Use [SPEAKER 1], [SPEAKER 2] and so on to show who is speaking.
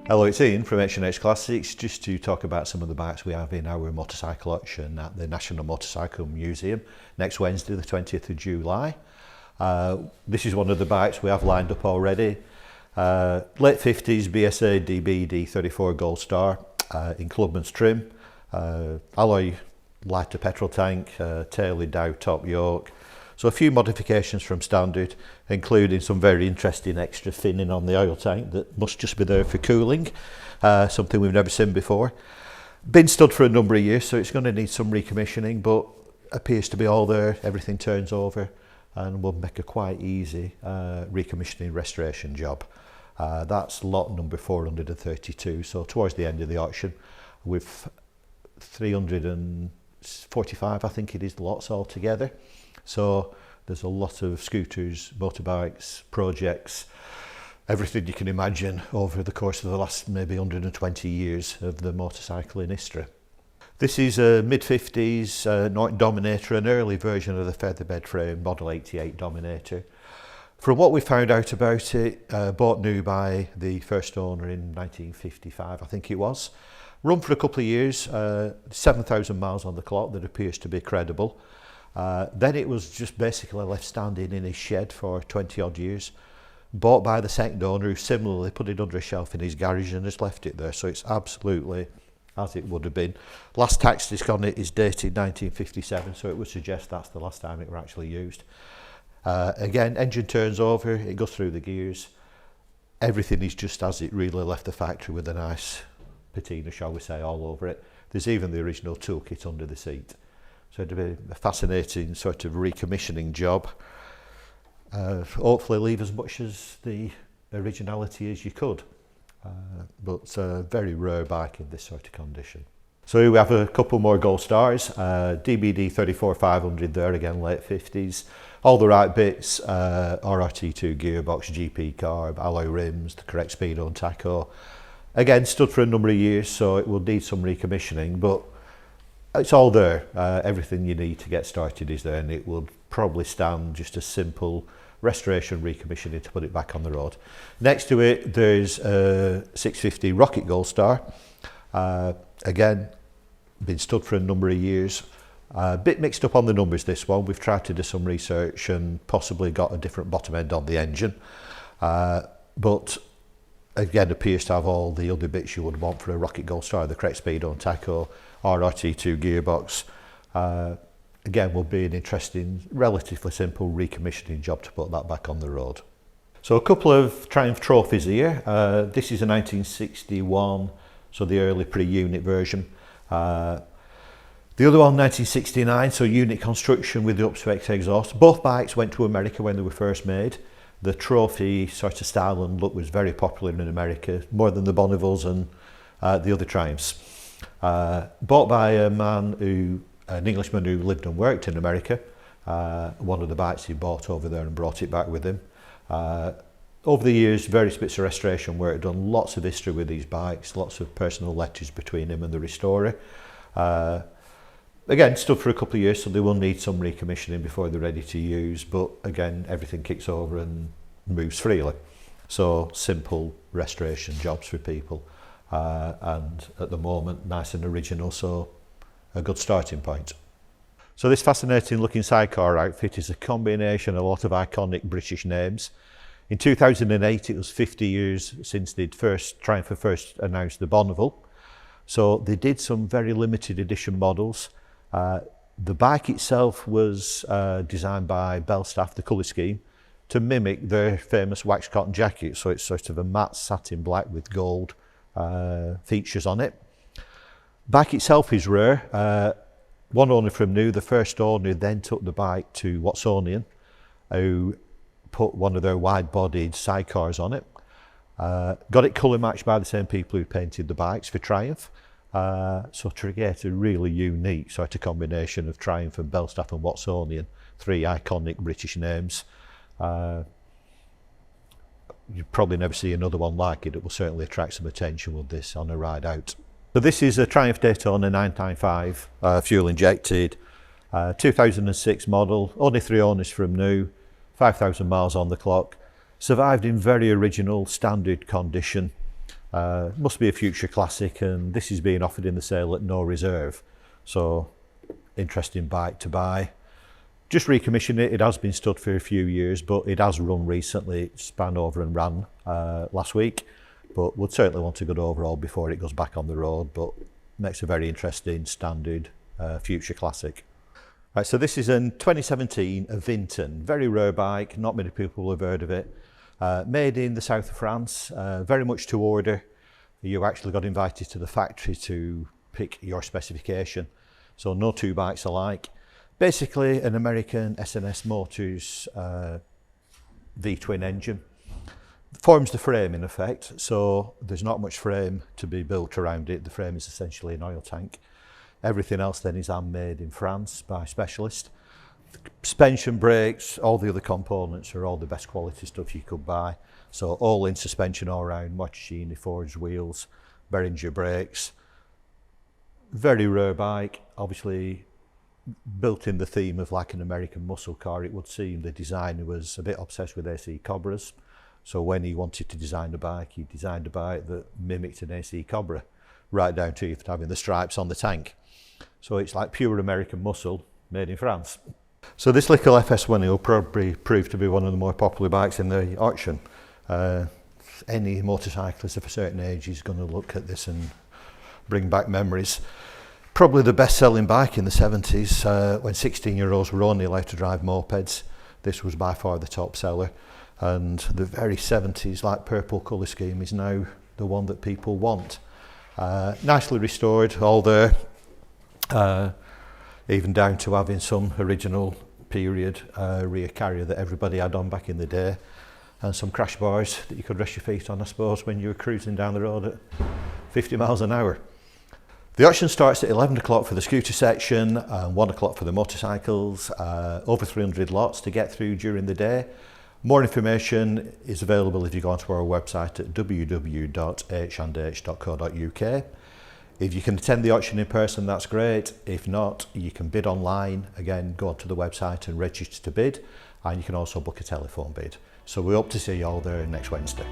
[SPEAKER 1] Hello, it's Ian from H&H Classics, just to talk about some of the bikes we have in our motorcycle auction at the National Motorcycle Museum next Wednesday the 20th of July. This is one of the bikes we have lined up already. Late 50s BSA DBD 34 Gold Star in Clubman's trim, alloy lighter petrol tank, Taylor Dow top yoke. So a few modifications from standard, including some very interesting extra finning on the oil tank that must just be there for cooling, something we've never seen before. Been stood for a number of years, so it's going to need some recommissioning, but appears to be all there. Everything turns over and will make a quite easy recommissioning restoration job. That's lot number 432, so towards the end of the auction with 345, I think it is, lots altogether. So there's a lot of scooters, motorbikes, projects, everything you can imagine over the course of the last maybe 120 years of the motorcycling history. This is a mid-50s Norton Dominator, an early version of the featherbed frame Model 88 Dominator. From what we found out about it, bought new by the first owner in 1955, I think it was. Run for a couple of years, 7,000 miles on the clock, that appears to be credible. Then it was just basically left standing in his shed for 20 odd years. Bought by the second owner, who similarly put it under a shelf in his garage and just left it there. So it's absolutely as it would have been. Last tax disc on it is dated 1957, so it would suggest that's the last time it were actually used. Again, engine turns over, it goes through the gears. Everything is just as it really left the factory, with a nice patina, shall we say, all over it. There's even the original toolkit under the seat. So it'd be a fascinating sort of recommissioning job. Hopefully leave as much as the originality as you could. But a very rare bike in this sort of condition. So we have a couple more Gold Stars. DBD 34 500 there, again late 50s. All the right bits, RRT2 gearbox, GP carb, alloy rims, the correct speedo and tacho. Again, stood for a number of years, so it will need some recommissioning, but it's all there. Everything you need to get started is there, and it will probably stand just a simple restoration recommissioning to put it back on the road. Next to it, there's a 650 Rocket Gold Star. Again, been stood for a number of years. A bit mixed up on the numbers, this one. We've tried to do some research and possibly got a different bottom end on the engine. But again, appears to have all the other bits you would want for a Rocket Gold Star, the correct speedo and tacho, RRT2 gearbox. Again, will be an interesting, relatively simple recommissioning job to put that back on the road. So a couple of Triumph trophies here. This is a 1961, so the early pre-unit version. The other one, 1969, so unit construction with the upspecs exhaust. Both bikes went to America when they were first made. The trophy sort of style and look was very popular in America, more than the Bonnevilles and the other Triumphs. Bought by a man an Englishman who lived and worked in America. One of the bikes he bought over there and brought it back with him. Over the years, various bits of restoration work, done lots of history with these bikes, lots of personal letters between him and the restorer. Again, stood for a couple of years, so they will need some recommissioning before they're ready to use, but again, everything kicks over and moves freely. So simple restoration jobs for people. And at the moment, nice and original, so a good starting point. So this fascinating looking sidecar outfit is a combination of a lot of iconic British names. In 2008, it was 50 years since Triumph had first announced the Bonneville. So they did some very limited edition models. The bike itself was designed by Belstaff, the colour scheme, to mimic their famous wax cotton jacket. So it's sort of a matte satin black with gold features on it. Bike itself is rare. One owner from new, the first owner then took the bike to Watsonian, who put one of their wide-bodied sidecars on it. Got it colour matched by the same people who painted the bikes for Triumph. So to get a really unique sort of combination of Triumph and Belstaff and Watsonian, three iconic British names. You'll probably never see another one like it. It will certainly attract some attention with this on a ride out. So this is a Triumph Daytona 995 fuel injected, 2006 model, only 3 owners from new, 5,000 miles on the clock. Survived in very original standard condition. Must be a future classic, and this is being offered in the sale at no reserve. So interesting bike to buy. Just recommissioned it. It has been stood for a few years, but it has run recently. It span over and ran last week, but would certainly want a good overhaul before it goes back on the road. But makes a very interesting standard future classic. Right, so this is in 2017, a Vinton, very rare bike. Not many people have heard of it. Made in the south of France, very much to order. You actually got invited to the factory to pick your specification. So no two bikes alike. Basically an American SNS Motors V-twin engine. Forms the frame in effect, so there's not much frame to be built around it. The frame is essentially an oil tank. Everything else then is handmade in France by specialist. Suspension, brakes, all the other components are all the best quality stuff you could buy. So all in suspension all around, Moschini forged wheels, Beringer brakes. Very rare bike, obviously built in the theme of like an American muscle car. It would seem the designer was a bit obsessed with AC Cobras. So when he wanted to design a bike, he designed a bike that mimicked an AC Cobra, right down to even having the stripes on the tank. So it's like pure American muscle made in France. So this little FS1 will probably prove to be one of the more popular bikes in the auction. Any motorcyclist of a certain age is going to look at this and bring back memories. Probably the best-selling bike in the 70s, when 16-year-olds were only allowed to drive mopeds. This was by far the top seller. And the very 70s, like purple colour scheme, is now the one that people want. Nicely restored, all there. Even down to having some original period rear carrier that everybody had on back in the day, and some crash bars that you could rest your feet on, I suppose, when you were cruising down the road at 50 miles an hour. The auction starts at 11 o'clock for the scooter section and 1 o'clock for the motorcycles. Over 300 lots to get through during the day. More information is available if you go onto our website at www.h&h.co.uk. If you can attend the auction in person, that's great. If not, you can bid online. Again, go onto the website and register to bid, and you can also book a telephone bid. So we hope to see you all there next Wednesday.